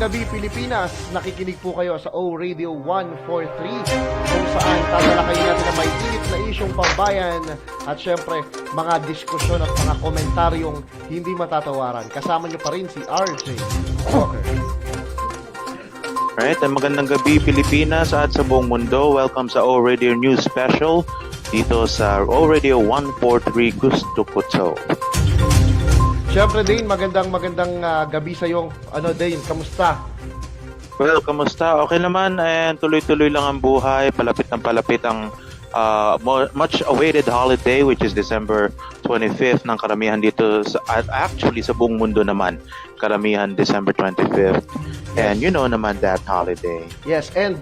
gabi, Pilipinas. Nakikinig po kayo sa O Radio 143 kung saan tatalakayin natin ang may init na isyong pambayan at syempre mga diskusyon at mga komentaryong hindi matatawaran. Kasama niyo pa rin si RJ Walker. Alright, magandang gabi Pilipinas at sa buong mundo. Welcome sa O Radio News Special dito sa O Radio 143 Gusto Ko To. Siyempre Dane, magandang gabi sa iyo. Dane, kamusta? Well, kamusta? Okay naman and tuloy-tuloy lang ang buhay. Palapit ng palapit ang much awaited holiday which is December 25th ng karamihan dito actually sa buong mundo naman. Karamihan December 25th. And you know naman that holiday. Yes, and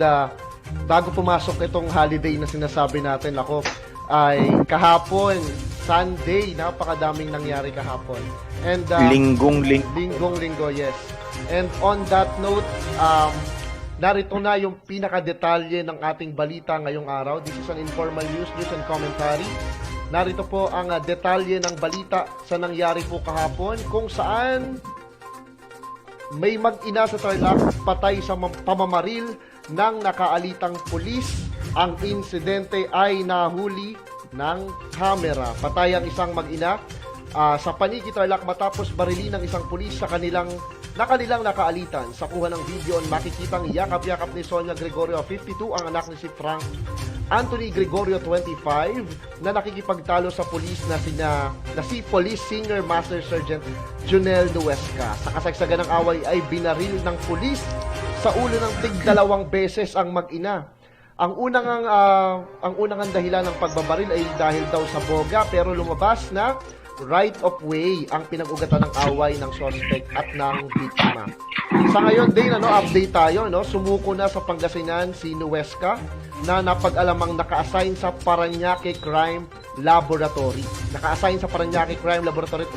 bago pumasok itong holiday na sinasabi natin, ako ay kahapon, Sunday, napakadaming nangyari kahapon. And Linggong-linggo, yes. And on that note, narito na yung pinakadetalye ng ating balita ngayong araw. This is an informal news and commentary. Narito po ang detalye ng balita sa nangyari po kahapon kung saan may mag-ina sa Tarlac patay sa pamamaril ng nakaalitang pulis. Ang insidente ay nahuli ng kamera. Patay ang isang mag-ina sa Paniki, Tarlac matapos barilin ng isang pulis sa kanilang nakaalitan. Sa kuha ng video, makikitang yakap-yakap ni Sonia Gregorio, 52, ang anak ni si Frank Anthony Gregorio, 25, na nakikipagtalo sa pulis na si Police Senior Master Sergeant Junel Nuesca. Sa kasagsagan ng away ay binaril ng pulis sa ulo ng tig-2 beses ang mag-ina. Ang unang dahilan ng pagbabaril ay dahil daw sa boga, pero lumabas na right of way ang pinag-ugatan ng away ng suspect at ng biktima. Sa ngayon din, update tayo, sumuko na sa Pangasinan si Nuesca na napag-alamang naka-assign sa Parañaque Crime Laboratory. Naka-assign sa Parañaque Crime Laboratory at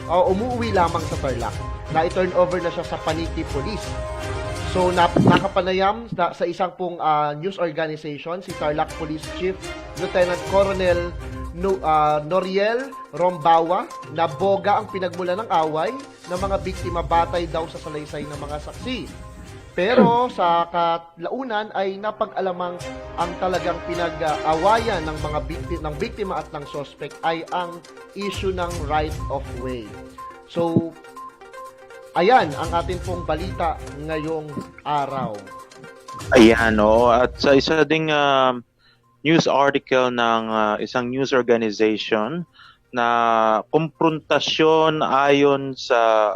umuwi lamang sa Tarlac. Na-turn over na siya sa Paniki Police. So, nakapanayam sa isang pong news organization, si Tarlac Police Chief Lieutenant Colonel Noriel Rombawa, na boga ang pinagmula ng away ng mga biktima batay daw sa salaysay ng mga saksi. Pero sa kalaunan ay napag-alamang ang talagang pinag-awayan ng mga biktima at ng suspect ay ang issue ng right of way. So, ayan ang atin pong balita ngayong araw. Ayan, at sa isa ding news article ng isang news organization na kumprontasyon ayon sa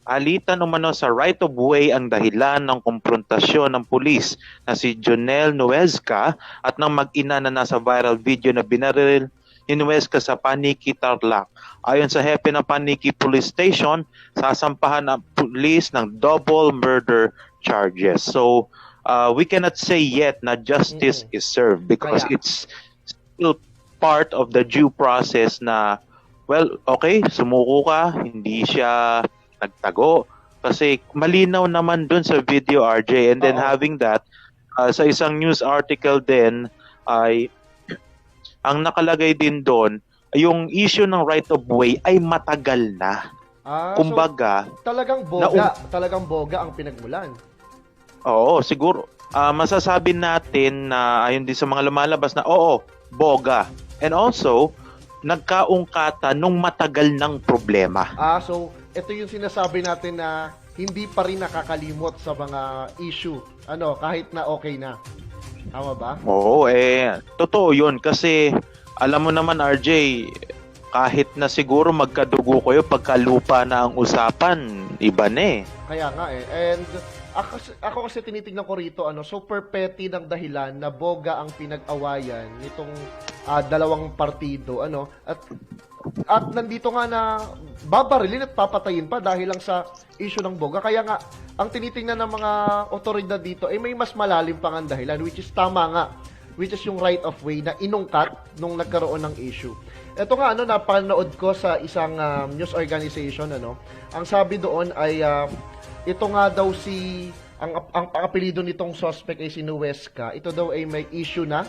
alitan umano sa right of way ang dahilan ng kumprontasyon ng pulis na si Junel Nuesca at ng mag-ina na nasa viral video na binaril ni Nuesca sa Paniki, Tarlac. Ayon sa hepe ng Paniki Police Station, sasampahan ang pulis ng double murder charges. So, we cannot say yet na justice is served because it's still part of the due process na, well, okay, sumuko ka, hindi siya nagtago. Kasi malinaw naman dun sa video, RJ. And then having that, sa isang news article din, ay ang nakalagay din doon, yung issue ng right of way ay matagal na. Kumbaga, so, talagang boga ang pinagmulan. Oo, siguro. Masasabi natin na ayon din sa mga lumalabas na boga. And also, nagkaungkata nung matagal ng problema. So ito yung sinasabi natin na hindi pa rin nakakalimot sa mga issue. Kahit na okay na. Tama ba? Oo, totoo yun. Kasi, alam mo naman, RJ, kahit na siguro magkadugo kayo, pagkalupa na ang usapan, iba na Kaya nga And ako kasi tinitingnan ko rito, super petty ng dahilan na boga ang pinag-awayan nitong dalawang partido, at nandito nga na babarilin at papatayin pa dahil lang sa issue ng boga. Kaya nga, ang tinitingnan ng mga otoridad dito ay may mas malalim pang ang dahilan, which is tama nga, which is yung right of way na inungkat nung nagkaroon ng issue. Ito nga, napanood ko sa isang news organization, ang sabi doon ay ito nga daw ang apelyido nitong suspect ay si Nuesca. Ito daw ay may issue na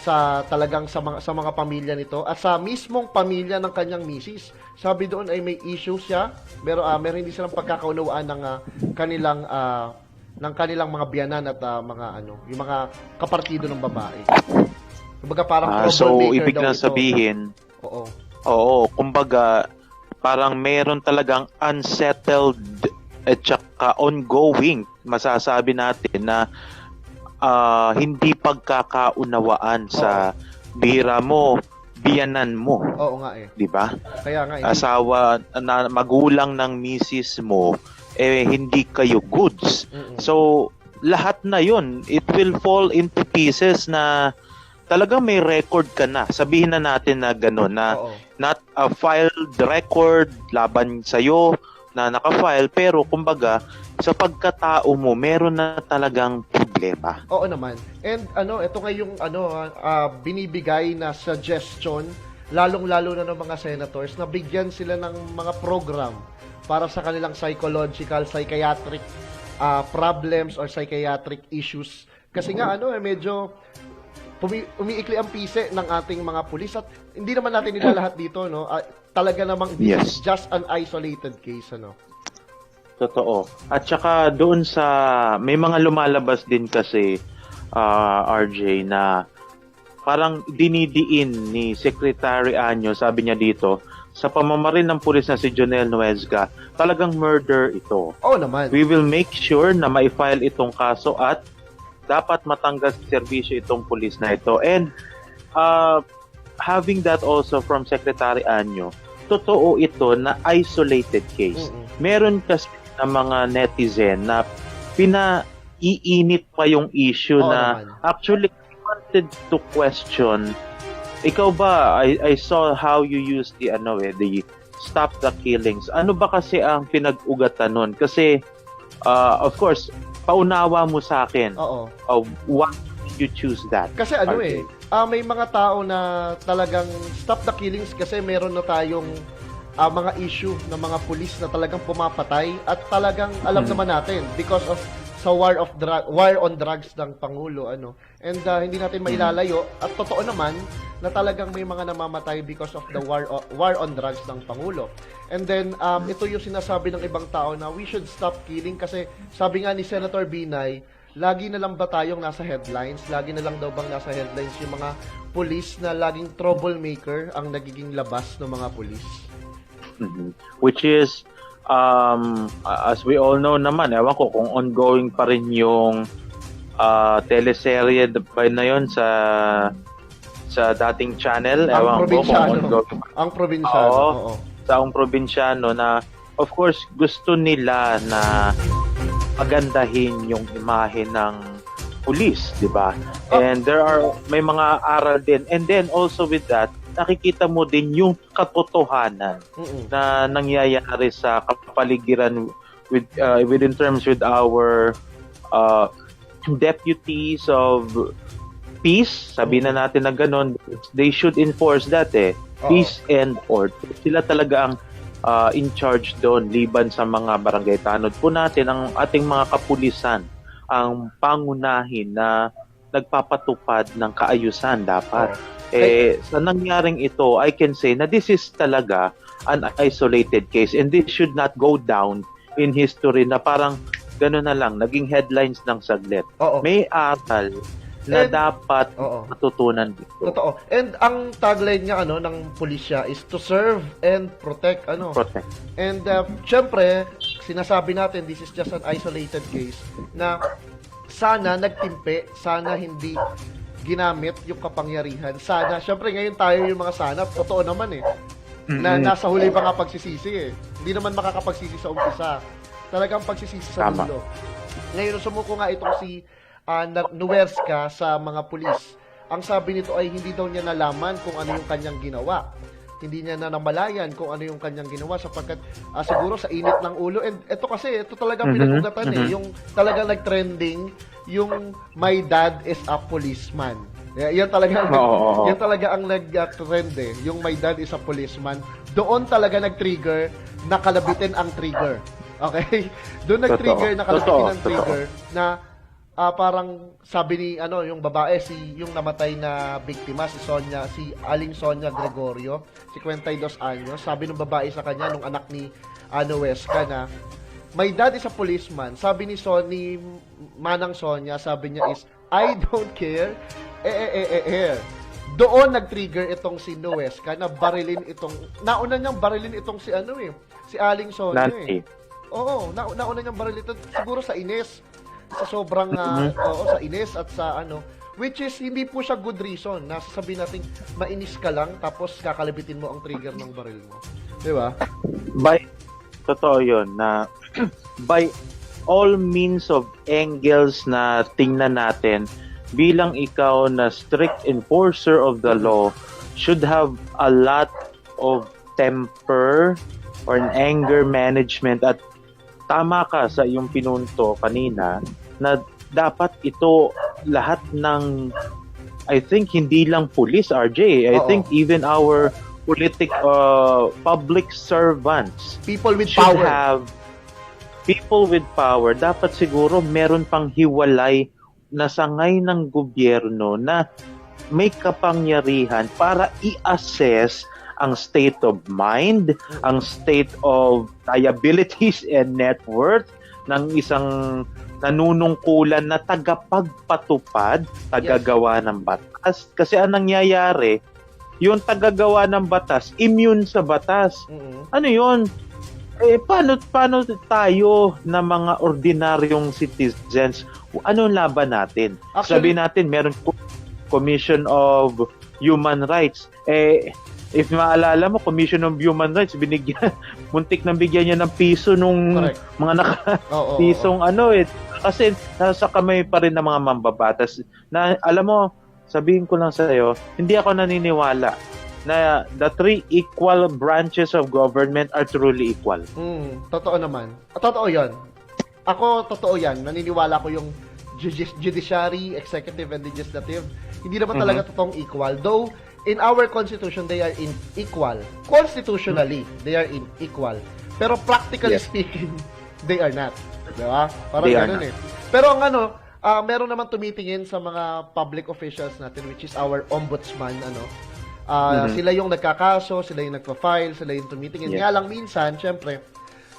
sa talagang sa mga pamilya nito at sa mismong pamilya ng kanyang misis. Sabi doon ay may issue siya, pero meron hindi silang pagkakaunawaan ng kanilang mga biyanan at yung mga kapartido ng babae. Kumbaga parang So, troublemaker ibig daw na ito. sabihin, oo, kumbaga, parang meron talagang unsettled at saka ongoing, masasabi natin na hindi pagkakaunawaan sa bihira mo, biyanan mo. Oo nga eh. Di ba? Kaya nga eh. Asawa, na magulang ng misis mo, hindi kayo goods. So, lahat na yun, it will fall into pieces na talagang may record ka na. Sabihin na natin na gano'n, na not a filed record laban sa'yo na nakafile, pero kumbaga, sa pagkatao mo, meron na talagang problema. Oo naman. And ito nga yung binibigay na suggestion, lalong-lalo na ng mga senators, na bigyan sila ng mga program para sa kanilang psychological, psychiatric problems or psychiatric issues. Kasi nga medyo umiikli ang pise ng ating mga pulis at hindi naman natin nila lahat dito, no? Talaga namang this is just an isolated case, ano? Totoo. At saka doon may mga lumalabas din kasi, RJ, na parang dinidiin ni Secretary Anyo, sabi niya dito, sa pamamarin ng pulis na si Jonel Nuezga, talagang murder ito. Oo naman. We will make sure na ma-file itong kaso at dapat matanggal sa serbisyo itong pulis na ito. And having that also from Secretary Anyo, totoo ito na isolated case. Meron kasi na mga netizen na pinaiinit pa yung issue na actually I wanted to question, ikaw ba, I saw how you used the stop the killings. Ano ba kasi ang pinag-ugatan nun? Kasi of course, paunawa mo sa akin. Why did you choose that? Kasi may mga tao na talagang stop the killings kasi meron na tayong mga issue ng mga pulis na talagang pumapatay at talagang alam naman natin because of sa war on drugs ng Pangulo and hindi natin mailalayo at totoo naman na talagang may mga namamatay because of the war on drugs ng Pangulo. And then ito yung sinasabi ng ibang tao na we should stop killing kasi sabi nga ni Senator Binay, lagi na lang ba tayong nasa headlines? Lagi na lang daw bang nasa headlines yung mga pulis na laging troublemaker ang nagiging labas ng mga pulis? Which is as we all know naman, ewan ko kung ongoing pa rin yung teleserye ba na yun sa dating channel, ewan ko kung ongoing. Ang probinsyano, oo. Sa ang probinsyano na of course gusto nila na pagandahin yung imahe ng pulis, di ba? And may mga aral din. And then also with that, nakikita mo din yung katotohanan na nangyayari sa kapaligiran within terms with our deputies of peace, sabi na natin na ganun, they should enforce that peace and order. Sila talaga ang in charge doon, liban sa mga barangay tanod po natin, ang ating mga kapulisan ang pangunahin na nagpapatupad ng kaayusan dapat. Sa nangyaring ito, I can say na this is talaga an isolated case and this should not go down in history na parang gano'n na lang, naging headlines ng saglit. May aral na dapat matutunan dito. Totoo. And ang tagline niya ng pulisya is to serve and protect. Protect. And syempre, sinasabi natin this is just an isolated case na sana nagtimpe, sana hindi ginamit yung kapangyarihan. Sana, syempre ngayon tayo yung mga sana, totoo naman na nasa huli pa nga pagsisisi Hindi naman makakapagsisi sa umpisa. Talagang pagsisisi sa dulo. Ngayon, sumuko nga itong si Nuezca sa mga pulis. Ang sabi nito ay hindi daw niya nalaman kung ano yung kanyang ginawa. Hindi niya na namalayan kung ano yung kanyang ginawa sapagkat siguro sa init ng ulo. And ito kasi, ito talagang pinag-ugatan yung talagang nag-trending yung my dad is a policeman. Yan talaga ang nag-trend yung my dad is a policeman. Doon talaga nag-trigger na kalabitin ang trigger. Okay? Doon nag-trigger na kalabitin ang trigger na parang sabi ni yung babae, yung namatay na biktima, si Aling Sonia Gregorio, 52 anyos, sabi ng babae sa kanya, nung anak ni Huesca na, my dad is a policeman. Sabi ni Manang Sonia, sabi niya is, I don't care. Doon nag-trigger itong si Huesca na nauna niyang barilin itong si Aling Sonia Oo, nauna niyang barilin ito siguro sa inis. Sa sobrang sa inis at sa which is hindi po siya good reason na sasabihin natin mainis ka lang tapos kakalabitin mo ang trigger ng baril mo. 'Di ba? Totoo 'yon na by all means of angles na tingnan natin bilang ikaw na strict enforcer of the law should have a lot of temper or an anger management at tama ka sa iyong pinunto kanina na dapat ito lahat ng I think hindi lang police RJ I think even our public servants people with should power have people with power dapat siguro meron pang hiwalay na sangay ng gobyerno na may kapangyarihan para i-assess ang state of mind, ang state of liabilities and net worth ng isang nanunungkulan na tagapagpatupad, tagagawa ng batas. Kasi ang nangyayari, yung tagagawa ng batas, immune sa batas. Ano yun? Paano tayo na mga ordinaryong citizens, anong laban natin? Sabi natin, meron Commission of Human Rights. If maalala mo, Commission of Human Rights, muntik nang bigyan niya ng piso nung mga pisong kasi nasa kamay pa rin ng mga mambabatas. Na, alam mo, sabihin ko lang sa iyo, hindi ako naniniwala na the three equal branches of government are truly equal. Totoo naman. Totoo yan. Ako, totoo yan. Naniniwala ko yung judiciary, executive, and legislative. Hindi naman talaga totoong equal. Though, in our constitution, they are equal. Constitutionally, they are equal. Pero practically speaking, they are not. Diba? Parang ganun Pero ang meron naman tumitingin sa mga public officials natin, which is our ombudsman, sila yung nagkakaso, sila yung nagpa-file, sila yung tumitingin. Nga lang minsan, syempre,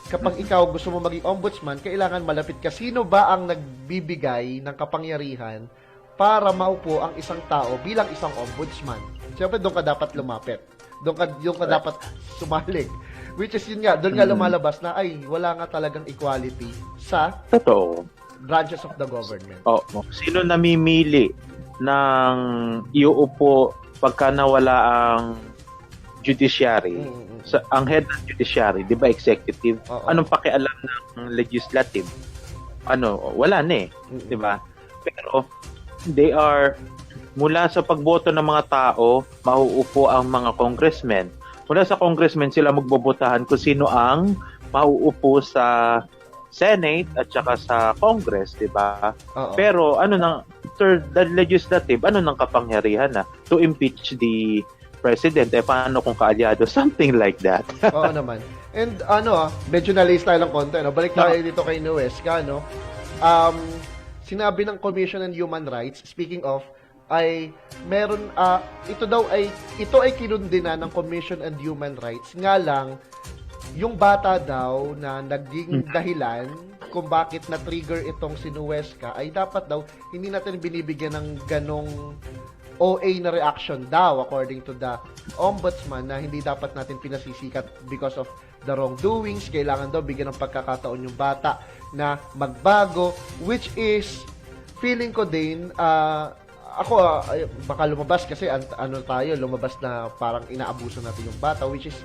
kapag ikaw gusto mo maging ombudsman, kailangan malapit ka. Sino ba ang nagbibigay ng kapangyarihan para maupo ang isang tao bilang isang ombudsman? Siyempre, doon ka dapat lumapit. Doon ka dapat sumalig. Which is yun nga, doon nga lumalabas na, wala nga talagang equality sa branches of the government. Sino namimili ng iuupo pagka nawala ang judiciary? Ang head ng judiciary, di ba executive? Anong pakialam ng legislative? Wala na di ba? Pero they are mula sa pagboto ng mga tao, mauupo ang mga congressmen. Mula sa congressmen, sila magbobotahan kung sino ang mauupo sa Senate at saka sa Congress, di ba? Pero the legislative, ng kapangyarihan na to impeach the president? Paano kung kaalyado? Something like that. Oo naman. And medyo na-lace tayo ng konti. Balik tayo dito kay Huesca, sinabi ng Commission on Human Rights, speaking of, ay meron ito ay kinundina ng Commission on Human Rights, nga lang yung bata daw na naging dahilan kung bakit na-trigger itong si Huesca ay dapat daw hindi natin binibigyan ng ganong OA na reaction daw, according to the ombudsman, na hindi dapat natin pinasisikat because of the wrongdoings. Kailangan daw bigyan ng pagkakataon yung bata na magbago, which is feeling ko din ako baka lumabas kasi lumabas na parang inaabuso natin yung bata, which is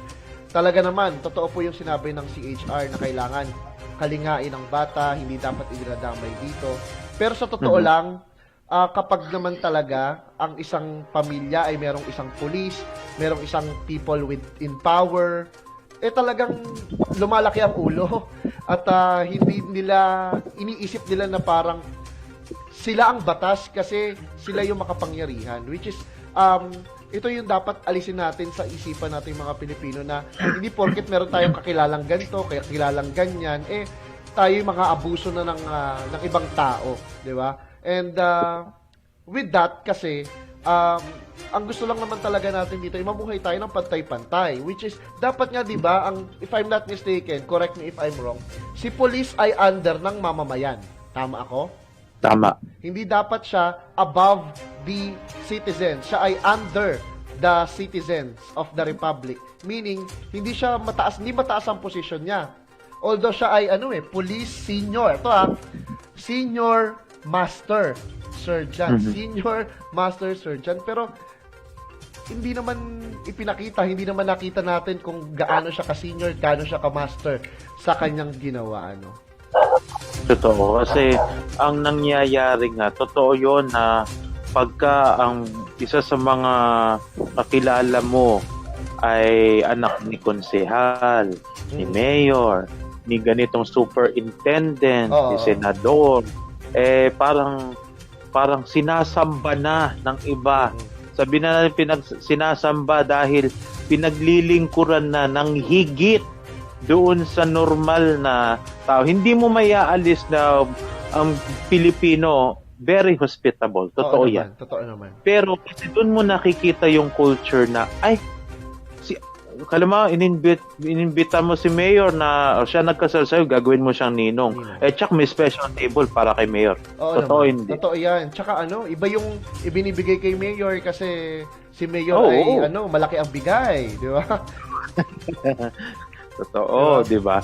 talaga naman, totoo po yung sinabi ng CHR na kailangan kalingain ang bata, hindi dapat idinadamay dito. Pero sa totoo lang, kapag naman talaga ang isang pamilya ay merong isang police, merong isang people in power, talagang lumalaki ang ulo at hindi nila iniisip nila na parang sila ang batas kasi sila yung makapangyarihan, which is ito yung dapat alisin natin sa isipan natin mga Pilipino, na hindi porket meron tayong kakilalang ganito, kaya kakilalang ganyan, tayo yung mga abuso na ng ibang tao, di ba? And with that kasi ang gusto lang naman talaga natin dito ay mabuhay tayo ng pantay-pantay, which is dapat nga 'di ba, ang if I'm not mistaken, correct me if I'm wrong, si police ay under ng mamamayan. Tama ako? Tama. Hindi dapat siya above the citizens. Siya ay under the citizens of the republic. Meaning, hindi mataas ang position niya. Although siya ay police senior. Ito senior master surgeon. Senior master surgeon. Pero hindi naman ipinakita, hindi naman nakita natin kung gaano siya ka-senior, gaano siya ka-master sa kanyang ginawa, Totoo. Kasi ang nangyayari nga, totoo yun na pagka ang isa sa mga kakilala mo ay anak ni konsehal, ni mayor, ni ganitong superintendent, ni senador, parang sinasamba na ng iba. Sabi na natin sinasamba dahil pinaglilingkuran na ng higit doon sa normal na tao. Hindi mo mayaalis na ang Pilipino very hospitable. Totoo yan. Totoo naman. Pero kasi doon mo nakikita yung culture na, kalama, inimbita mo si Mayor na siya nagkasal sa'yo, gagawin mo siyang ninong. Tsak may special table para kay Mayor. Totoo naman. Hindi. Totoo yan. Tsaka iba yung ibinibigay kay Mayor kasi si Mayor ay malaki ang bigay. Di ba? Totoo, di ba?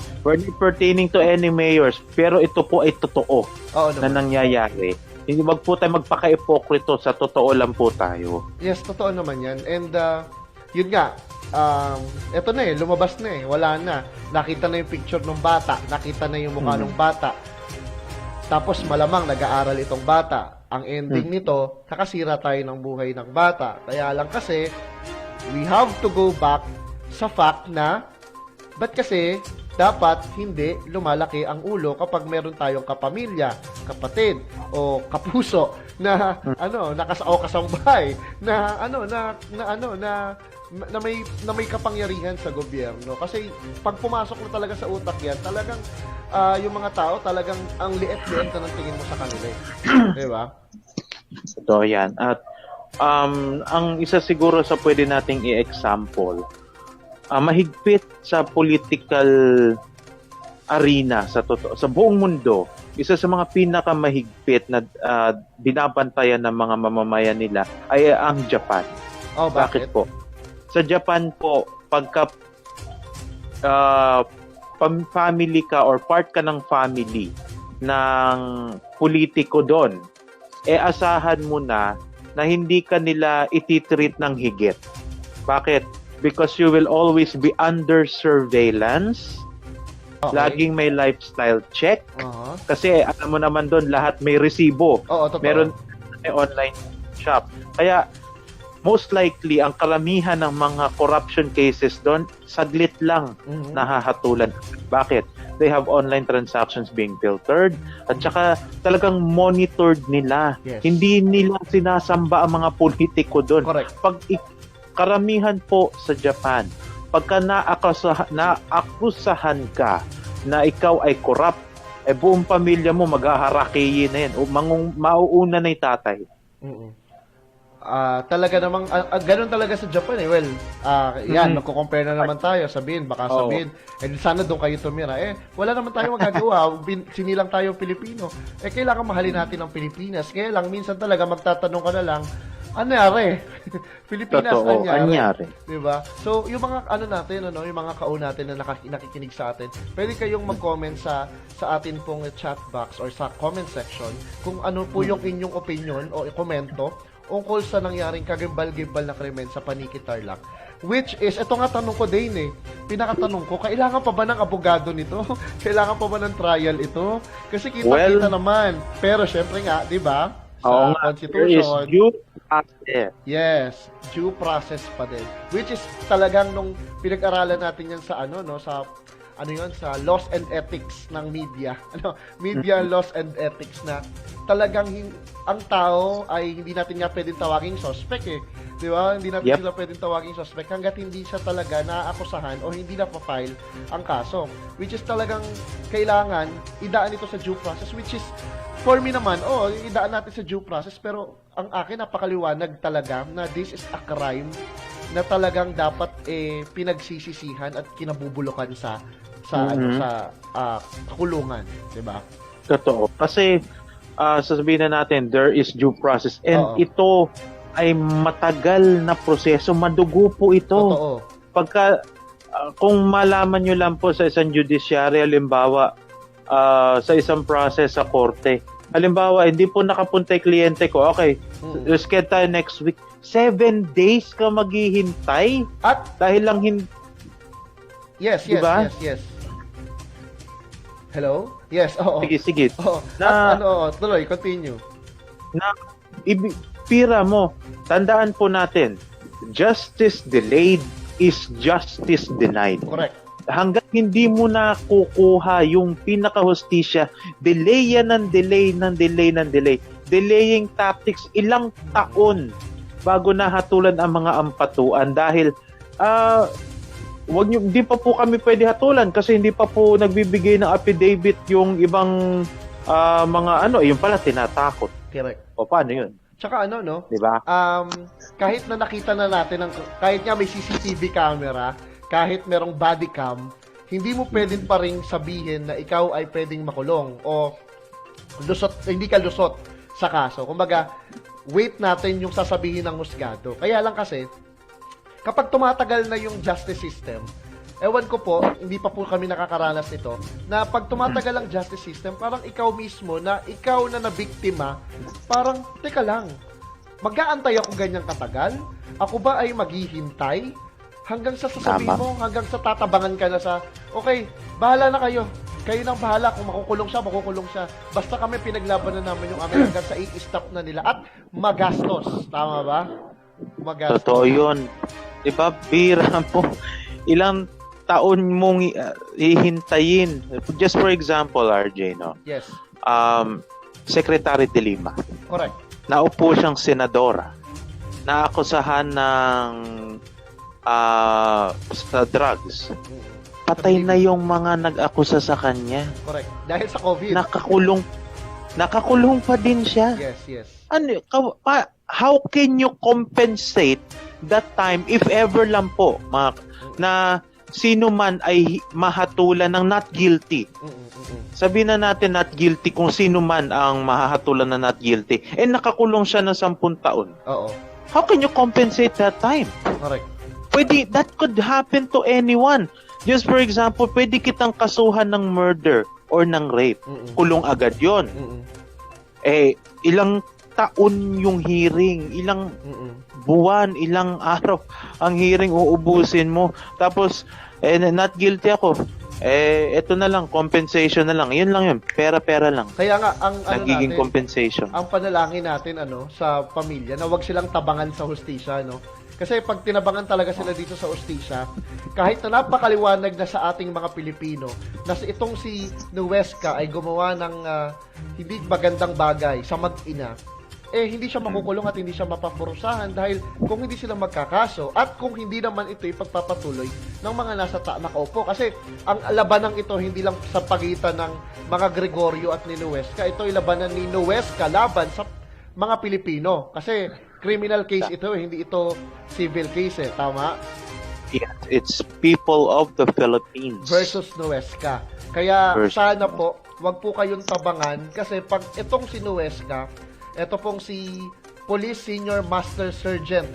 Pertaining to any mayors, pero ito po ay totoo na nangyayari. Hindi po tayo magpaka-ipokrito, sa totoo lang po tayo. Yes, totoo naman yan. And yun nga, eto na lumabas na wala na. Nakita na yung picture ng bata, nakita na yung mukha ng bata. Tapos malamang nag-aaral itong bata. Ang ending nito, kakasira tayo ng buhay ng bata. Kaya lang kasi, we have to go back sa fact na ba't kasi dapat hindi lumalaki ang ulo kapag meron tayong kapamilya, kapatid o kapuso na kasambahay na may kapangyarihan sa gobyerno. Kasi pag pumasok na talaga sa utak yan, talagang yung mga tao talagang ang liit-liit na ng tingin mo sa kanila. Di ba? Ito yan. At ang isa siguro sa pwede nating i-example, mahigpit sa political arena sa buong mundo, isa sa mga pinakamahigpit na binabantayan ng mga mamamayan nila ay ang Japan. Bakit po? Sa Japan po, pagka family ka or part ka ng family ng politiko doon, asahan mo na hindi ka nila ititreat ng higit. Bakit? Because you will always be under surveillance. Laging may lifestyle check. Kasi alam mo naman doon, lahat may resibo. Meron may online shop. Kaya most likely, ang karamihan ng mga corruption cases doon, saglit lang nahahatulan. Bakit? They have online transactions being filtered at saka talagang monitored nila. Yes. Hindi nila sinasamba ang mga politiko doon. Correct. Karamihan po sa Japan, pagka naakusahan ka na ikaw ay corrupt, buong pamilya mo mag-aharakiyin na yan o mauuna na yung tatay. Talaga namang ganun talaga sa Japan Well, magko-compare na naman tayo, baka sabihin, sana doon kayo tumira. Wala naman tayong magagawa, sinilang tayo Pilipino. Kailangan mahalin natin ang Pilipinas. Kaya lang minsan talaga magtatanong ka na lang, anyari? Pilipinas, anyari? Diba? So, yung mga yung mga kaon natin na nakikinig sa atin, pwede kayong mag-comment sa atin pong chat box or sa comment section kung ano po yung inyong opinion o komento ungkol sa nangyaring kagimbal-gimbal na krimen sa Paniki Tarlac. Which is, ito nga tanong ko din pinakatanong ko, kailangan pa ba ng abogado nito? Kailangan pa ba ng trial ito? Kasi kita-kita naman. Pero syempre nga, di ba? Sa Constitution. Yes, due process pa din. Which is talagang nung pinag-aralan natin yan sa sa laws and ethics ng media. Media laws and ethics na talagang ang tao ay hindi natin nga pwedeng tawaging suspect Di ba? Hindi natin Yep. sila pwedeng tawaging suspect hanggat hindi siya talaga naaakusahan o hindi na pa-file ang kaso. Which is talagang kailangan idaan ito sa due process, which is for me naman, idaan natin sa due process, pero ang akin napakaliwanag talaga na this is a crime na talagang dapat pinagsisisihan at kinabubulukan sa kulungan, 'di ba? Totoo. Kasi sasabihin na natin, there is due process. And Oo. ito ay matagal na proseso. Madugo po ito. Totoo. Pagka, kung malaman nyo lang po sa isang judiciary, halimbawa, sa isang process sa korte, halimbawa, hindi po nakapunta yung kliyente ko, okay, let's get tayo next week. 7 days ka maghihintay? At Dahil lang yes, Diba? yes. Hello? Yes, oo. sige. Oo. Na- At tuloy, continue. Na pira mo. Tandaan po natin, justice delayed is justice denied. Correct. Hanggat hindi mo na kukuha yung pinakahustisya, delay yan ng delay. Delaying tactics, ilang taon bago nahatulan ang mga ampatuan dahil hindi pa po kami pwede hatulan kasi hindi pa po nagbibigay ng affidavit yung ibang mga yung pala tinatakot. Correct. O paano yun? Tsaka no? 'Di ba? Kahit na nakita na natin, kahit nga may CCTV camera, kahit merong body cam, hindi mo pwedeng pa rin sabihin na ikaw ay pwedeng makulong o hindi ka lusot sa kaso. Kumbaga, wait natin yung sasabihin ng husgado. Kaya lang kasi, kapag tumatagal na yung justice system, ewan ko po, hindi pa po kami nakakaranas nito, na pag tumatagal ang justice system, parang ikaw mismo, na ikaw na nabiktima, parang, teka lang, mag-aantay ako ganyang katagal? Ako ba ay maghihintay? Hanggang sa sasabihin Tama. mo, hanggang sa tatabangan ka na sa, okay, bahala na kayo. Kayo nang bahala kung makukulong siya. Basta kami pinaglaban na namin yung amin hanggang sa i-stop na nila. At magastos. Tama ba? Magastos. Totoo 'yun. 'Di ba? Bira po. Ilang taon mong hihintayin. Just for example, RJ, no. Yes. Secretary de Lima. Correct. Naupo siyang senadora. Naakusahan ng sa drugs. Patay na yung mga nag-akusa sa kanya. Correct. Dahil sa COVID. Nakakulong pa din siya. Yes. How can you compensate that time if ever lang po na sino man ay mahatulan ng not guilty? Sabihin na natin not guilty kung sino man ang mahahatulan na not guilty. Nakakulong siya ng 10 taon. Oo. How can you compensate that time? Correct. That could happen to anyone. Just for example, pwede kitang kasuhan ng murder or ng rape. Kulong agad yon. Ilang taon yung hearing, ilang buwan, ilang araw ang hearing uubusin mo. Tapos, not guilty ako. Ito na lang, compensation na lang. Yun lang yun, pera-pera lang. Kaya nga, ang nagiging natin, compensation. ang panalangin natin sa pamilya, na wag silang tabangan sa hustisya, no? Kasi pag tinabangan talaga sila dito sa hustisya, kahit na napakaliwanag na sa ating mga Pilipino, na itong si Nuesca ay gumawa ng hindi magandang bagay sa mag-ina, hindi siya makukulong at hindi siya mapapurusahan dahil kung hindi sila magkakaso at kung hindi naman ito ipagpapatuloy ng mga nasa nakaupo. Kasi ang labanang ito hindi lang sa pagitan ng mga Gregorio at ni Nuesca, ito ay labanan ni Nuesca laban sa mga Pilipino. Kasi criminal case ito, hindi ito civil case, tama? Yeah, it's people of the Philippines Versus Nuesca. Kaya sana po, wag po kayong tabangan kasi pag itong si Nuesca, ito pong si Police Senior Master Sergeant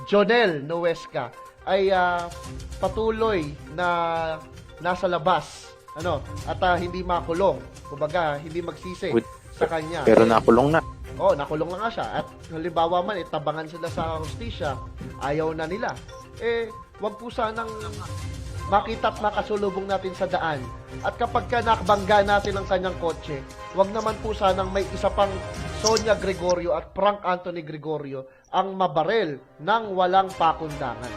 Jonel Nuesca ay patuloy na nasa labas at hindi makulong. Kumbaga, hindi magsisi sa kanya. Pero nakulong na. Nakulong na nga siya. At halimbawa man, tabangan sila sa hustisya, ayaw na nila. Wag po sanang makita at makasulubong natin sa daan. At kapag nakabangga natin ang kanyang kotse, wag naman po sanang may isa pang Sonia Gregorio at Frank Anthony Gregorio ang mabarel ng walang pakundangan.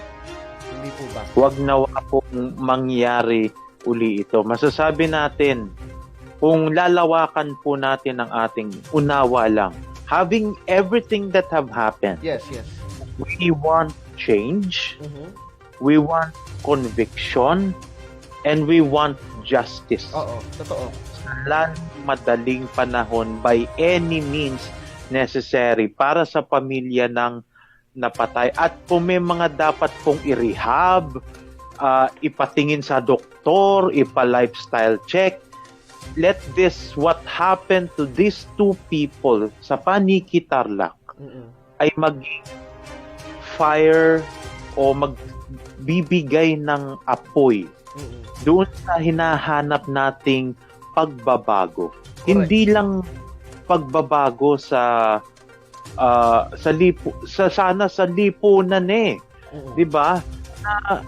Hindi po ba? Wag na pong mangyari uli ito. Masasabi natin, kung lalawakan po natin ang ating unawa lang, having everything that have happened, Yes. We want change, Mhm. we want conviction, and we want justice. Oo, totoo. Sa lalong madaling panahon by any means necessary para sa pamilya ng napatay. At kung may mga dapat pong i-rehab, ipatingin sa doktor, ipa-lifestyle check, let this, what happened to these two people sa Paniki Tarlac Mm-mm. ay maging fire o magbibigay ng apoy Mm-mm. doon sa hinahanap nating pagbabago. Correct. Hindi lang pagbabago sa sana sa lipunan Mm-mm. 'di ba? Na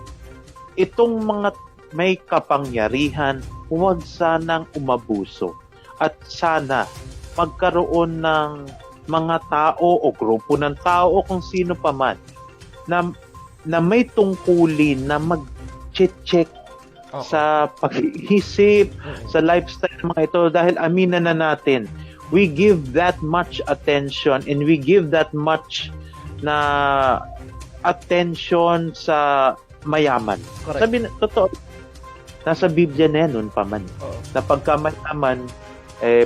itong mga may kapangyarihan huwag sanang umabuso at sana magkaroon ng mga tao o grupo ng tao o kung sino pa man na may tungkulin na mag-check Okay. sa pag-iisip, sa lifestyle ng mga ito dahil aminin na natin, we give that much attention and we give that much na attention sa mayaman. Correct. Totoo, nasa Biblia na yan noon pa man. Oo. Na pagka mayaman,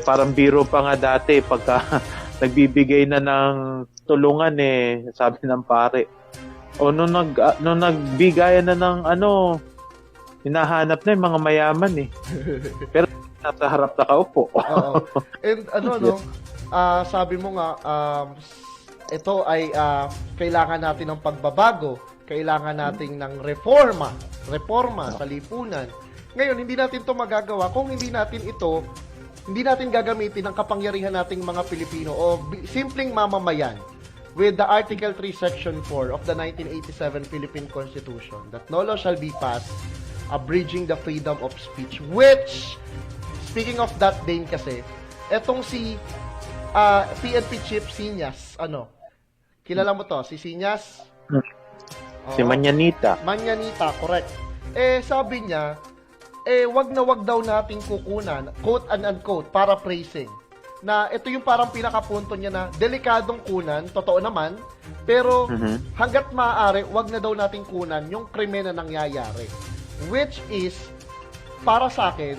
parang biro pa nga dati, pagka nagbibigay na ng tulungan sabi ng pare, o nung nagbigayan na ng hinahanap na yung mga mayaman pero nasa harap na kaupo. Oo. And sabi mo nga, ito ay kailangan natin ng pagbabago, kailangan natin ng reforma sa lipunan. Ngayon, hindi natin ito magagawa kung hindi natin gagamitin ang kapangyarihan nating mga Pilipino o simpleng mamamayan with the Article 3, Section 4 of the 1987 Philippine Constitution that no law shall be passed abridging the freedom of speech, which, speaking of that din kasi, etong si PNP Chief Siñas, kilala mo to, si Siñas? Si Manyanita. Manyanita, correct. Sabi niya, wag daw nating kukunan, quote and unquote, paraphrasing, na ito yung parang pinakapunto niya na delikadong kunan, totoo naman, pero hanggat maaari, wag na daw nating kunan yung krimen na nangyayari. Which is, para sa akin,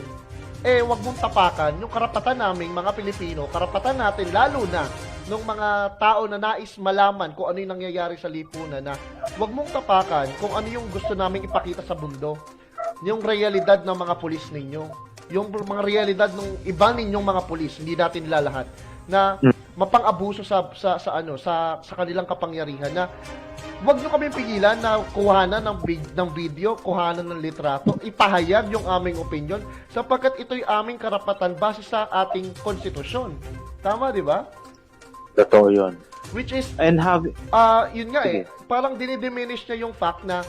wag mong tapakan yung karapatan naming mga Pilipino, karapatan natin, lalo na nung mga tao na nais malaman kung ano yung nangyayari sa lipunan, na wag mong tapakan kung ano yung gusto naming ipakita sa mundo. Yung realidad ng mga pulis ninyo, yung mga realidad ng iba ninyong mga pulis, hindi natin lalahat, na mapang-abuso sa kanilang kapangyarihan, na wag nyo kami pigilan na kuhanan ng video, kuhanan ng litrato, ipahayag yung aming opinion sapagkat ito'y aming karapatan base sa ating konstitusyon. Tama, di ba? Totoo yun. Which is, And yun nga parang dinidiminish niya yung fact na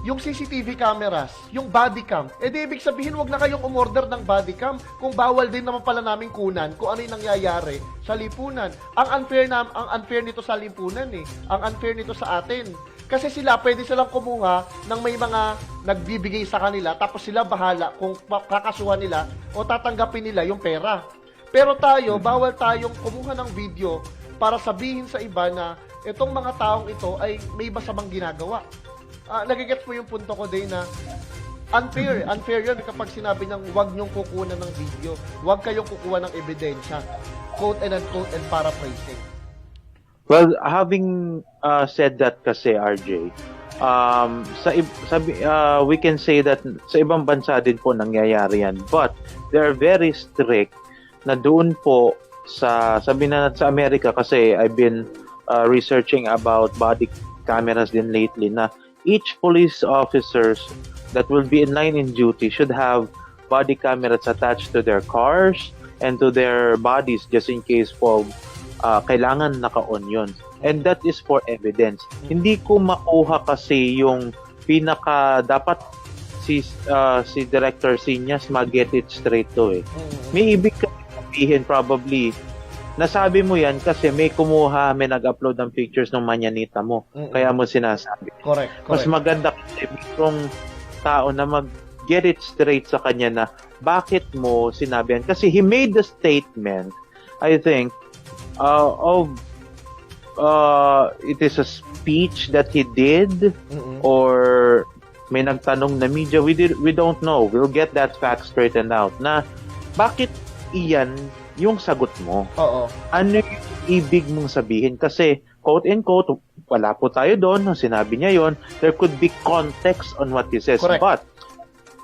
yung CCTV cameras, yung body cam, di ibig sabihin wag na kayong umorder ng body cam kung bawal din naman pala naming kunan kung ano yung nangyayari sa lipunan. Ang unfair nito sa lipunan Ang unfair nito sa atin. Kasi pwede silang kumuha ng may mga nagbibigay sa kanila tapos sila bahala kung kakasuhan nila o tatanggapin nila yung pera. Pero tayo, bawal tayong kumuha ng video para sabihin sa iba na itong mga taong ito ay may masamang ginagawa. Nagigets mo yung punto ko din na unfair yun kapag sinabi ng wag nyong kukuha ng video, wag kayong kukuha ng ebidensya, quote and unquote and paraphrasing. Well, having said that kasi, RJ, we can say that sa ibang bansa din po nangyayari yan, but they're very strict na doon po sabi na sa Amerika, kasi I've been researching about body cameras din lately, na each police officers that will be in line in duty should have body cameras attached to their cars and to their bodies just in case po kailangan naka-on yun. And that is for evidence. Hindi ko makuha kasi yung dapat si Director Siñas mag-get it straight to May ibig sabihin probably nasabi mo yan kasi may nag-upload ng pictures ng manyanita mo. Kaya mo sinasabi. Correct. Mas maganda kasi itong tao na mag-get it straight sa kanya na bakit mo sinabi yan. Kasi he made the statement, I think, of it is a speech that he did Mm-mm. or may nagtanong na media, we don't know. We'll get that fact straightened out na bakit iyan yung sagot mo. Oo. Ano yung ibig mong sabihin? Kasi, quote-unquote, wala po tayo doon, nung sinabi niya yon, there could be context on what he says. Correct. But,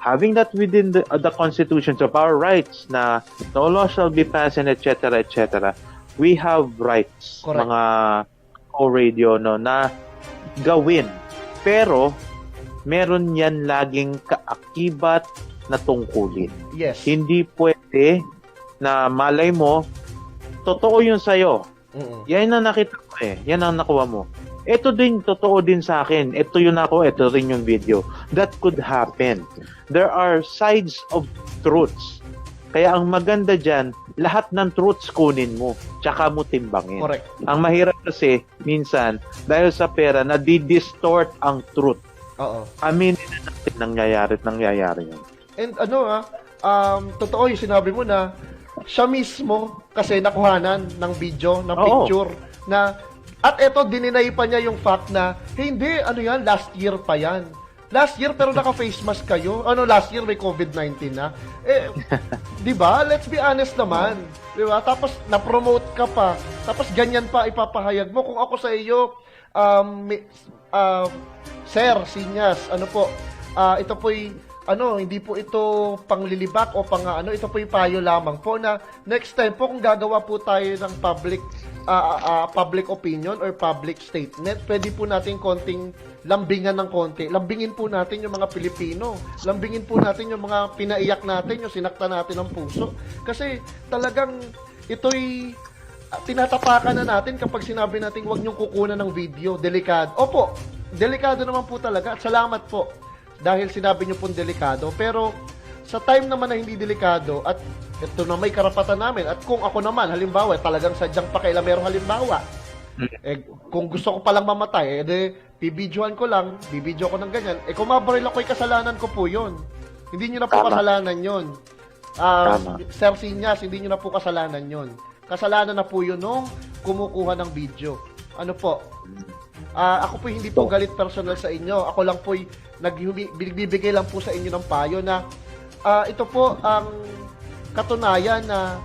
having that within the constitutions of our rights na no law shall be passed and etc. etc. We have rights, Correct. mga co-radio, no, na gawin. Pero, meron yan laging kaakibat na tungkulin. Yes. Hindi pwede na malay mo, totoo yun sa'yo. Mm-mm. Yan ang nakita ko eh. Yan ang nakuha mo. Ito din, totoo din sa akin. Ito yun ako, ito rin yung video. That could happen. There are sides of truths. Kaya ang maganda dyan, lahat ng truths kunin mo, tsaka mo timbangin. Correct. Ang mahirap kasi, minsan, dahil sa pera, na-distort ang truth. Oo. Aminin na natin nangyayari yun. And totoo yung sinabi mo na siya mismo kasi nakuhanan ng video, ng Oo. picture na at eto dininay pa niya yung fact na hindi, yan, last year pa yan. Last year pero naka-face mask kayo. Last year may COVID-19 na. Di ba? Let's be honest naman. Di ba? Tapos na-promote ka pa. Tapos ganyan pa ipapahayag mo. Kung ako sa iyo, Sir Sinyas, ito po'y hindi po ito panglilibak o ito po yung payo lamang po na next time po kung gagawa po tayo ng public opinion or public statement, pwede po natin konting lambingan ng konti. Lambingin po natin yung mga Pilipino. Lambingin po natin yung mga pinaiyak natin, yung sinakta natin ng puso. Kasi talagang ito'y tinatapakan na natin kapag sinabi natin huwag niyong kukunan ng video. Delikado. Opo, delikado naman po talaga. At salamat po dahil sinabi niyo pong delikado. Pero sa time naman na hindi delikado at ito na may karapatan namin at kung ako naman, halimbawa, talagang sadyang pakailamero halimbawa, kung gusto ko palang mamatay, bibidyoan ko lang, bibidyo ko ng ganyan, kung mabaril ako'y kasalanan ko po yun. Hindi nyo na po Tama. kasalanan yun. Tama. Sir Sinyas, hindi nyo na po kasalanan yun. Kasalanan na po yun nung kumukuha ng video. Ano po? Ako po hindi po galit personal sa inyo. Ako lang po nagbibigay lang po sa inyo ng payo na ito po ang katunayan na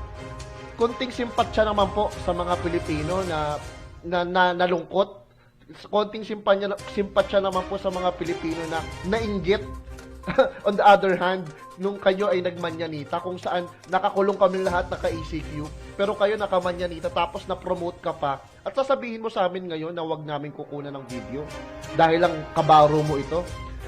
konting simpatsya naman po sa mga Pilipino na nalungkot. Konting simpatsya naman po sa mga Pilipino na nainggit. On the other hand, nung kayo ay nagmanyanita, kung saan nakakulong kami lahat naka-ECQ, pero kayo nakamanyanita tapos na-promote ka pa, at sasabihin mo sa amin ngayon na wag namin kukunan ng video dahil lang kabaro mo ito.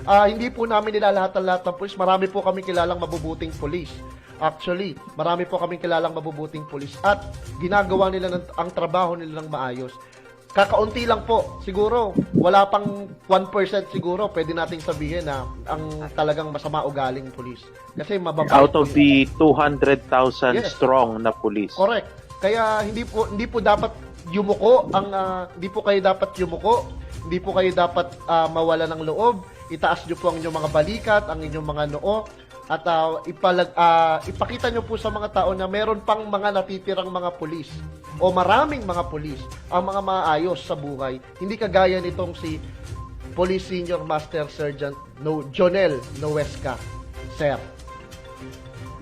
Hindi po namin nilalahatan-lahat ng pulis. Marami po kami kilalang mabubuting pulis. Actually, marami po kaming kilalang mabubuting pulis at ginagawa nila ang trabaho nila ng maayos. Kakaunti lang po, siguro, wala pang 1% siguro, pwede nating sabihin na ang talagang masama ugaling pulis. Kasi mababait. Out of the 200,000 Yes. strong na police. Correct. Kaya hindi po dapat yumuko hindi po kayo dapat yumuko, hindi po kayo dapat mawala ng loob. Itaas niyo po ang inyong mga balikat, ang inyong mga noo at ipakita niyo po sa mga tao na meron pang mga natitirang mga pulis o maraming mga pulis ang mga maayos sa buhay. Hindi kagaya nitong si Police Senior Master Sergeant Jonel Noesca, sir.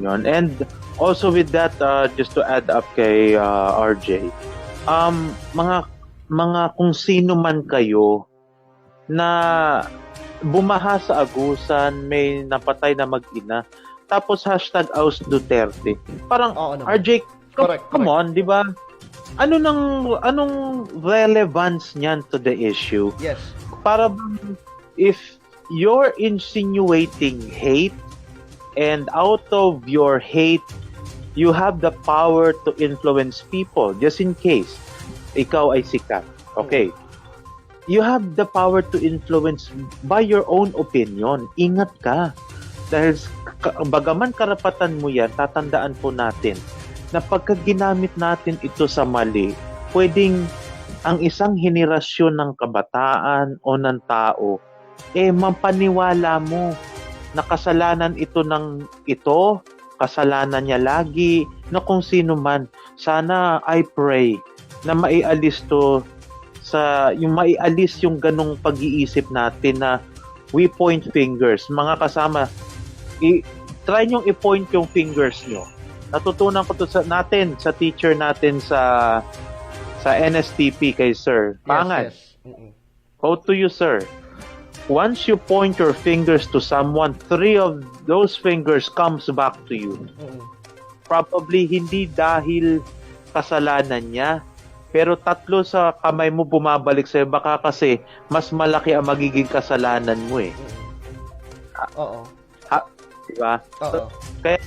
Yun. And also with that, just to add up kay RJ, mga kung sino man kayo na bumaha sa agusan, may napatay na mag-ina, tapos #Aus Duterte. Parang, Oo naman. RJ, Correct, come on, di ba? Anong relevance niyan to the issue? Yes. Para if you're insinuating hate and out of your hate you have the power to influence people, just in case ikaw ay sikat, okay, you have the power to influence by your own opinion. Ingat ka dahil bagaman karapatan mo yan, tatandaan po natin na pagka ginamit natin ito sa mali, pwedeng ang isang henerasyon ng kabataan o ng tao, mapaniwala mo na kasalanan ito kasalanan niya lagi, na kung sino man. Sana I pray na maialis to sa yung maialis yung ganong pag-iisip natin na we point fingers. Mga kasama, try nyo i-point yung fingers nyo. Natutunan ko to sa teacher natin sa NSTP kay Sir Pangan. Yes. Quote to you, sir. Once you point your fingers to someone, 3 of those fingers comes back to you. Probably hindi dahil kasalanan niya, pero 3 sa kamay mo bumabalik sa'yo. Baka kasi mas malaki ang magiging kasalanan mo eh. Oo. Diba? Oo. Kaya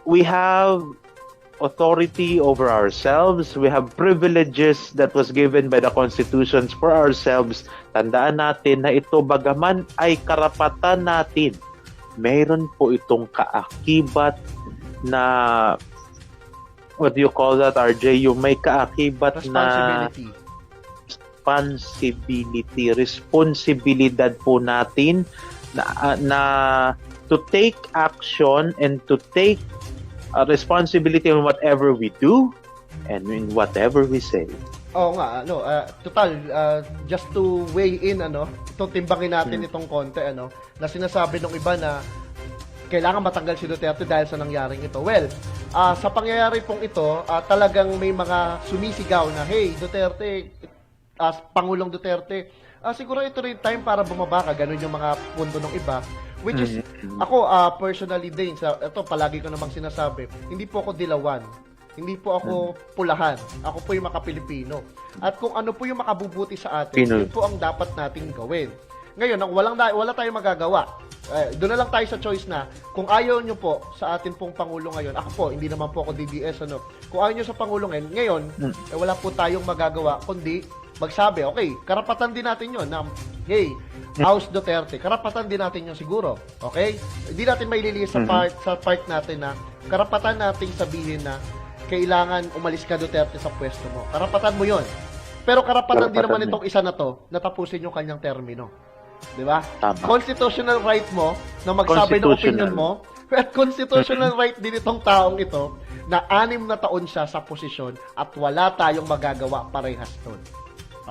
we have authority over ourselves. We have privileges that was given by the constitutions for ourselves. Tandaan natin na ito bagaman ay karapatan natin, mayroon po itong kaakibat na what do you call that, RJ? Yung may kaakibat na responsibilidad po natin na to take action and to take responsibility in whatever we do and in whatever we say. Oo nga, total, just to weigh in, itong timbangin natin itong konti, na sinasabi ng iba na kailangan matanggal si Duterte dahil sa nangyaring ito. Well, sa pangyayari pong ito, talagang may mga sumisigaw na, hey, Duterte, Pangulong Duterte, siguro ito rin time para bumaba ka, ganun yung mga punto ng iba. Which is, ako personally din, ito palagi ko namang sinasabi, hindi po ako dilawan. Hindi po ako pulahan. Ako po yung makapilipino. At kung ano po yung makabubuti sa atin, yun po ang dapat nating gawin. Ngayon, wala tayong magagawa. Doon na lang tayo sa choice na, kung ayaw nyo po sa atin pong Pangulo ngayon, ako po, hindi naman po ako DDS, kung ayaw nyo sa Pangulo ngayon, wala po tayong magagawa, kundi magsabi, okay, karapatan din natin yun na, hey, House Duterte, karapatan din natin yun siguro. Okay? Hindi natin maililiis sa part natin na karapatan nating sabihin na kailangan umalis ka, Duterte, sa pwesto mo. Karapatan mo yon. Pero karapatan din naman itong isa na to na tapusin yung kanyang termino. Di ba? Constitutional right mo na magsabi ng opinion mo, at constitutional right din itong taong ito na 6 na taon siya sa posisyon at wala tayong magagawa parehas doon.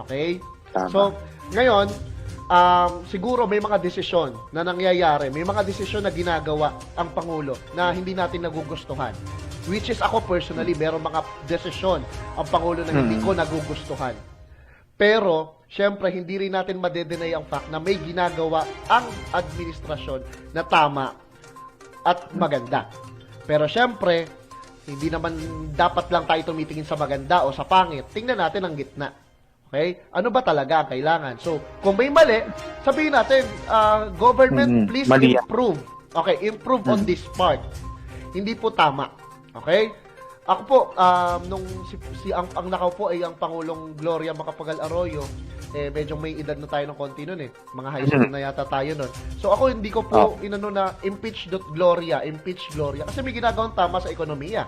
Okay? Tama. So, ngayon, siguro may mga desisyon na nangyayari, may mga desisyon na ginagawa ang Pangulo na hindi natin nagugustuhan. Which is ako personally, meron mga desisyon ang Pangulo na hindi ko nagugustuhan. Pero, syempre, hindi rin natin madedenay ang fact na may ginagawa ang administrasyon na tama at maganda. Pero syempre, hindi naman dapat lang tayo tumitingin sa maganda o sa pangit. Tingnan natin ang gitna. Okay? Ano ba talaga ang kailangan? So, kung may mali, sabihin natin, government, please improve. Okay, improve on this part. Hindi po tama. Okay? Ako po, nung ang nakaupo ay ang Pangulong Gloria Macapagal Arroyo, medyo may edad na tayo ng konti nun eh. Mga high school na yata tayo nun. So ako hindi ko po inano na impeach Gloria. Kasi may ginagawang tama sa ekonomiya.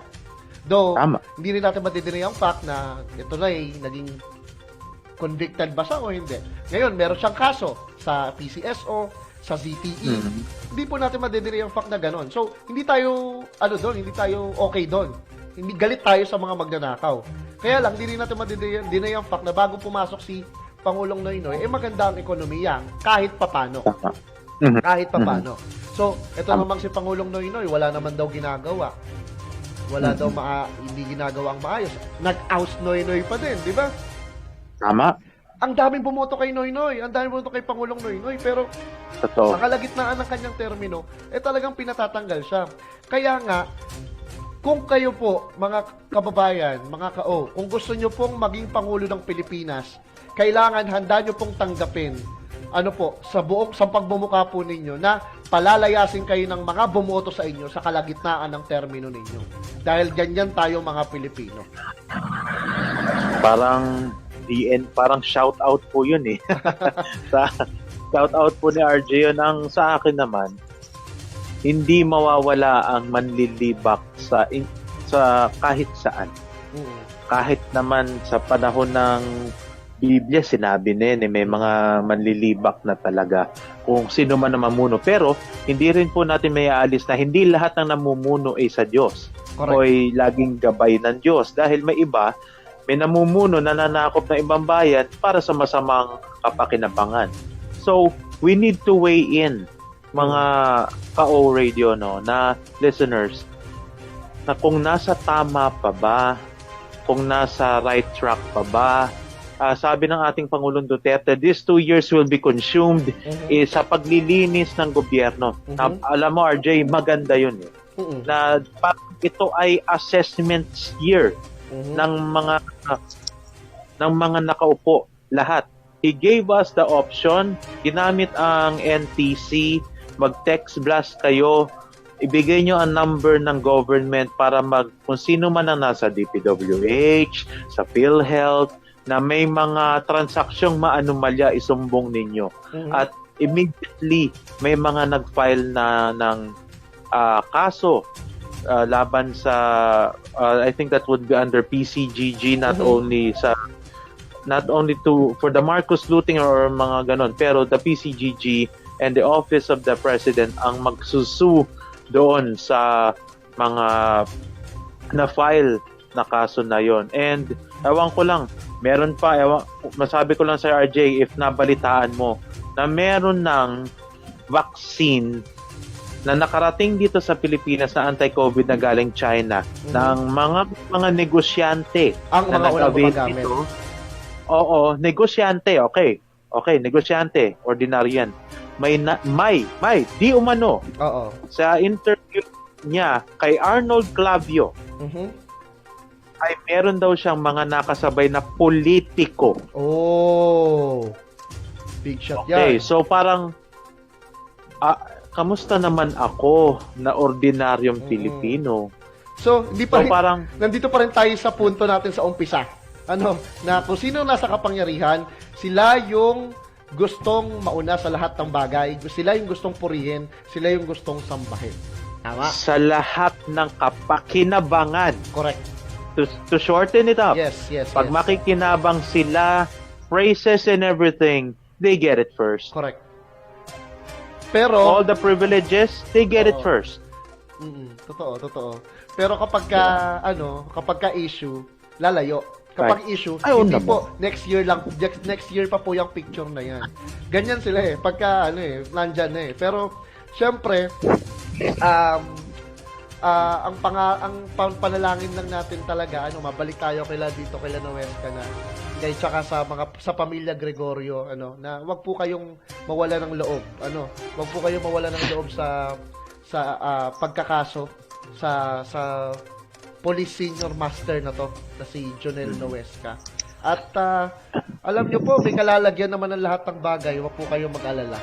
Though, hindi rin natin madidinig ang fact na ito na naging convicted ba siya o hindi. Ngayon, meron siyang kaso sa PCSO, sa ZTE. Hindi po natin madidinig ang fact na ganon. So, hindi tayo, hindi tayo okay doon. Hindi galit tayo sa mga magnanakaw. Kaya lang, hindi rin natin madidinig ang fact na bago pumasok si Pangulong Noynoy, maganda ang ekonomiya kahit papano. Kahit papano. So, ito namang si Pangulong Noynoy, wala naman daw ginagawa. Wala daw hindi ginagawa ang maayos. Nag-oust Noynoy pa din, di ba? Tama. Ang daming bumoto kay Noynoy, ang daming bumoto kay Pangulong Noynoy, pero sa kalagitnaan ng kanyang termino, talagang pinatatanggal siya. Kaya nga, kung kayo po, mga kababayan, mga kao, kung gusto nyo pong maging Pangulo ng Pilipinas, kailangan handa nyo pong tanggapin, sa pagbumuka po ninyo, na palalayasin kayo ng mga bumoto sa inyo sa kalagitnaan ng termino ninyo. Dahil ganyan tayo mga Pilipino. Parang shout out po yun eh. Shout out po ni RJ yun. Ang sa akin naman, hindi mawawala ang manlilibak sa kahit saan. Kahit naman sa panahon ng Biblia, sinabi na yun, may mga manlilibak na talaga kung sino man na mamuno. Pero, hindi rin po natin may aalis na hindi lahat ng namumuno ay sa Diyos. Correct. O ay laging gabay ng Diyos. Dahil may iba may namumuno na nanakop ng ibang bayan para sa masamang kapakinabangan. So, we need to weigh in, mga ka-O Radio, no, na listeners, na kung nasa tama pa ba, kung nasa right track pa ba. Sabi ng ating Pangulong Duterte, these 2 years will be consumed sa paglilinis ng gobyerno. Alam mo, RJ, maganda yun. Na ito ay assessment year ng mga nakaupo lahat. He gave us the option, ginamit ang NTC, mag-text blast kayo, ibigay nyo ang number ng government para kung sino man ang nasa DPWH, sa PhilHealth, na may mga transaksyong maanomalya, isumbong ninyo. At immediately, may mga nag-file na ng kaso laban sa, I think that would be under PCGG, not only for the Marcos looting or mga ganon, pero the PCGG and the Office of the President ang magsusu doon sa mga na-file na kaso na yon. And ewan ko lang, meron pa, masabi ko lang sa RJ, if nabalitaan mo, na meron ng vaccine na nakarating dito sa Pilipinas na anti-COVID na galing China ng mga negosyante ang na mga walang nag-avail gumagamit. dito. Oo, negosyante, okay. Okay, negosyante, ordinary yan. May di umano. Oo. Sa interview niya kay Arnold Clavio, ay meron daw siyang mga nakasabay na politiko. Oh. Big shot Okay, yan. so parang kamusta naman ako na ordinaryong Pilipino? So, hindi pa So parang nandito pa rin tayo sa punto natin sa umpisa. Na kung sino nasa kapangyarihan, sila yung gustong mauna sa lahat ng bagay, sila yung gustong purihin, sila yung gustong sambahin. Tama? sa lahat ng kapakinabangan. Correct. To shorten it up, Yes. pag makikinabang sila, praises and everything, they get it first. Correct. Pero All the privileges, they get it Oo. first. Totoo. Pero kapag ka issue, lalayo. Kapag issue, Ay, hindi naman. po next year pa po yung picture na yan. Ganyan sila pagka nandyan Pero syempre ang panalangin lang natin talaga mabalik tayo kay Noesca na kay tsaka sa pamilya Gregorio na wag po kayong mawala ng loob wag po kayong mawala ng loob sa pagkakaso sa police senior master na to na si Jonel Noesca. At alam nyo po, may kalalagyan naman ng lahat ng bagay. Huwag po kayong mag-alala.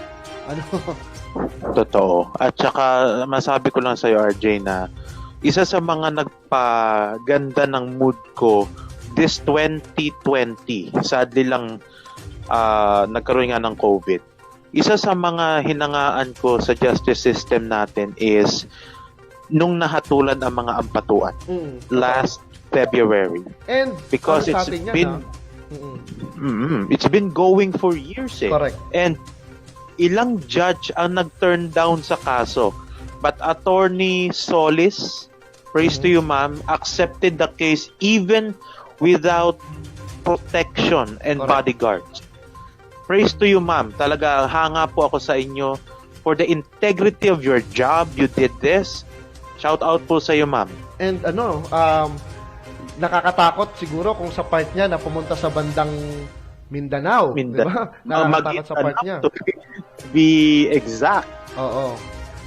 Totoo. At saka masabi ko lang sa iyo, RJ, na isa sa mga nagpaganda ng mood ko this 2020, sadly lang nagkaroon nga ng COVID. Isa sa mga hinangaan ko sa justice system natin is nung nahatulan ang mga ampatuan last February. And Because sa it's atin yan, been it's been going for years Correct. And ilang judge ang nag-turn down sa kaso. But Attorney Solis, praise to you ma'am, accepted the case even without protection and Correct. bodyguards. Praise to you ma'am. Talaga hanga po ako sa inyo for the integrity of your job. You did this. Shout out po sa iyo ma'am. And nakakatakot siguro kung sa part niya na pumunta sa bandang Mindanao. Diba? Nakakatakot sa part niya. To be exact. Oo.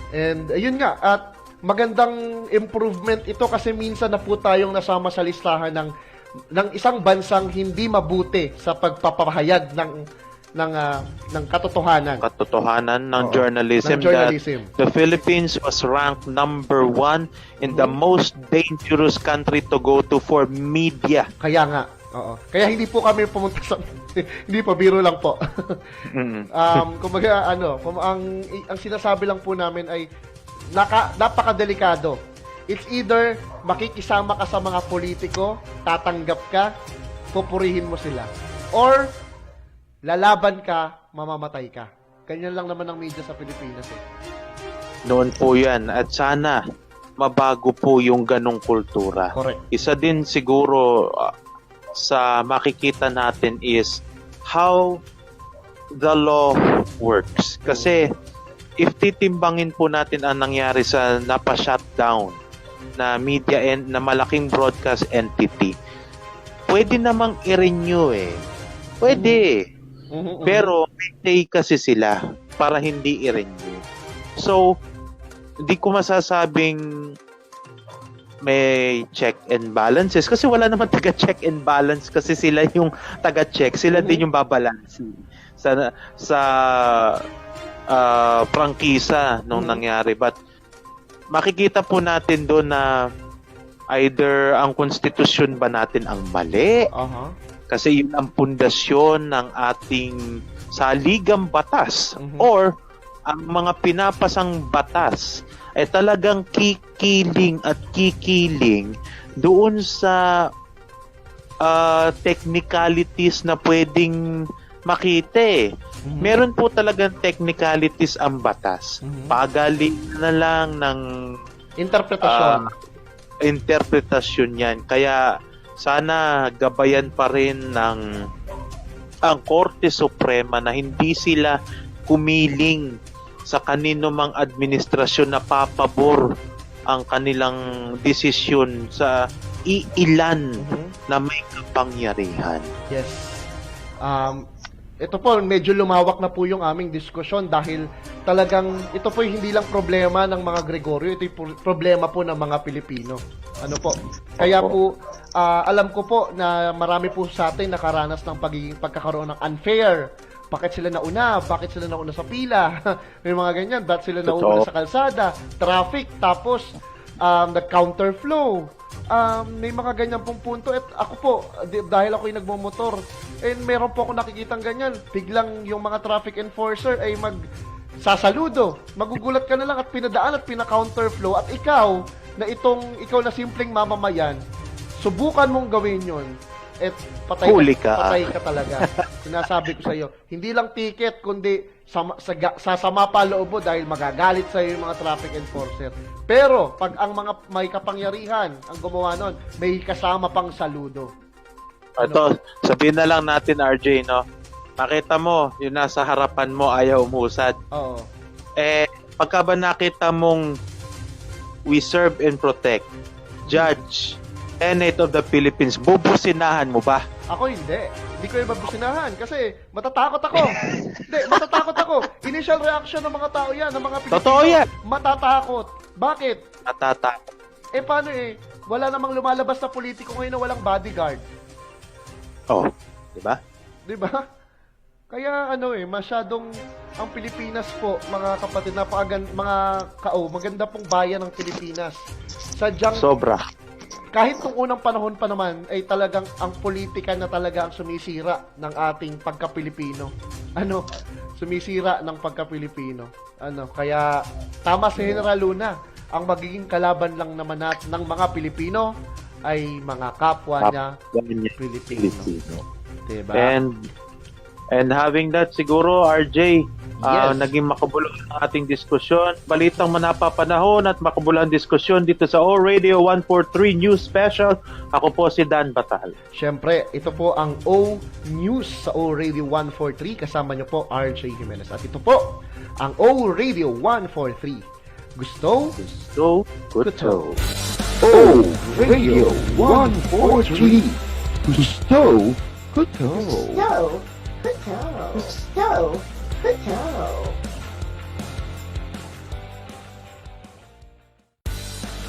And ayun nga, at magandang improvement ito kasi minsan na po tayong nasama sa listahan ng isang bansang hindi mabuti sa pagpapahayag ng katotohanan. Katotohanan ng Oo, journalism, ng journalism. that the Philippines was ranked number 1 in the most dangerous country to go to for media. Kaya nga. Oo. Kaya hindi po kami pumunta sa hindi pa biro lang po. Kumbaga ang sinasabi lang po namin ay napakadelikado. It's either makikisama ka sa mga politiko, tatanggap ka, pupurihin mo sila, or lalaban ka, mamamatay ka. Ganyan lang naman ang media sa Pilipinas Noon po yan. At sana mabago po yung ganong kultura. Correct. Isa din siguro sa makikita natin is how the law works. Kasi if titimbangin po natin ang nangyari sa napa-shutdown na media na malaking broadcast entity, pwede namang i-renew eh. Pwede. Pero may say kasi sila para hindi i-renew. So, hindi ko masasabing may check and balances kasi wala naman taga-check and balance kasi sila yung taga-check. Sila din yung babalance sa prangkisa nung nangyari. But makikita po natin doon na either ang konstitusyon ba natin ang mali, kasi yun ang pundasyon ng ating saligang batas, or ang mga pinapasang batas ay talagang kikiling at kikiling doon sa technicalities na pwedeng makita eh. Meron po talagang technicalities ang batas. Pagaling na lang ng interpretasyon yan. Kaya sana gabayan pa rin ng ang Korte Suprema na hindi sila kumiling sa kanino mang administrasyon na papabor ang kanilang desisyon sa iilan na may kapangyarihan. Yes. Ito po, medyo lumawak na po yung aming diskusyon dahil talagang ito po hindi lang problema ng mga Gregorio, ito yung problema po ng mga Pilipino. Ano po? Kaya po, alam ko po na marami po sa atin nakaranas ng pagkakaroon ng unfair. Bakit sila nauna? Bakit sila nauna sa pila? May mga ganyan. Bakit sila nauna sa kalsada? Traffic. Tapos, nag-counterflow. May mga ganyan pong punto. At ako po, dahil ako yung nagmumotor, meron po ako nakikitang ganyan. Biglang yung mga traffic enforcer ay sasaludo. Magugulat ka na lang at pinadaan at pina-counterflow. At ikaw na simpleng mamamayan, subukan mong gawin yun. At patay ka talaga. Sinasabi ko sa iyo, hindi lang ticket kundi sasama pa loob mo dahil magagalit sa iyo yung mga traffic enforcer. Pero pag ang mga may kapangyarihan ang gumawa nun, may kasama pang saludo. Ito, sabihin na lang natin, RJ, no? Makita mo, yung nasa harapan mo ayaw umusad. Oo. Pagka ba nakita mong we serve and protect, judge, Senate of the Philippines, bubusinahan mo ba? Ako hindi. Hindi ko yung babusinahan kasi matatakot ako. Hindi, matatakot ako. Initial reaction ng mga tao yan, ng mga Pilipino. Totoo yan. Matatakot. Bakit? Matatakot. Paano wala namang lumalabas na politiko ngayon na walang bodyguard. Oh, di ba? Di ba? Kaya masyadong ang Pilipinas po, mga kapatid, maganda pong bayan ng Pilipinas. Sadyang sobra. Kahit nung unang panahon pa naman, ay talagang ang politika na talaga ang sumisira ng ating pagka-Pilipino. Sumisira ng pagka-Pilipino. Kaya tama si General Luna, ang magiging kalaban lang naman ng mga Pilipino ay mga kapwa niya Pilipino. Diba? And having that, siguro, RJ, Yes. naging makabuluhan ang ating diskusyon. Balitang manapapanahon at makabuluhan diskusyon dito sa O Radio 143 News Special. Ako po si Dan Batal. Siyempre, ito po ang O News sa O Radio 143. Kasama niyo po RJ Jimenez. At ito po ang O Radio 143. Gusto? Gusto. O Radio 143. Gusto? Gusto.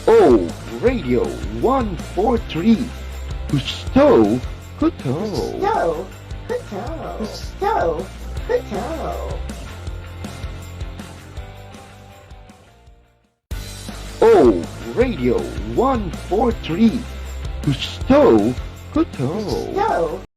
O Radio 143. Gusto? Gusto. O Radio 143. Gusto? Gusto.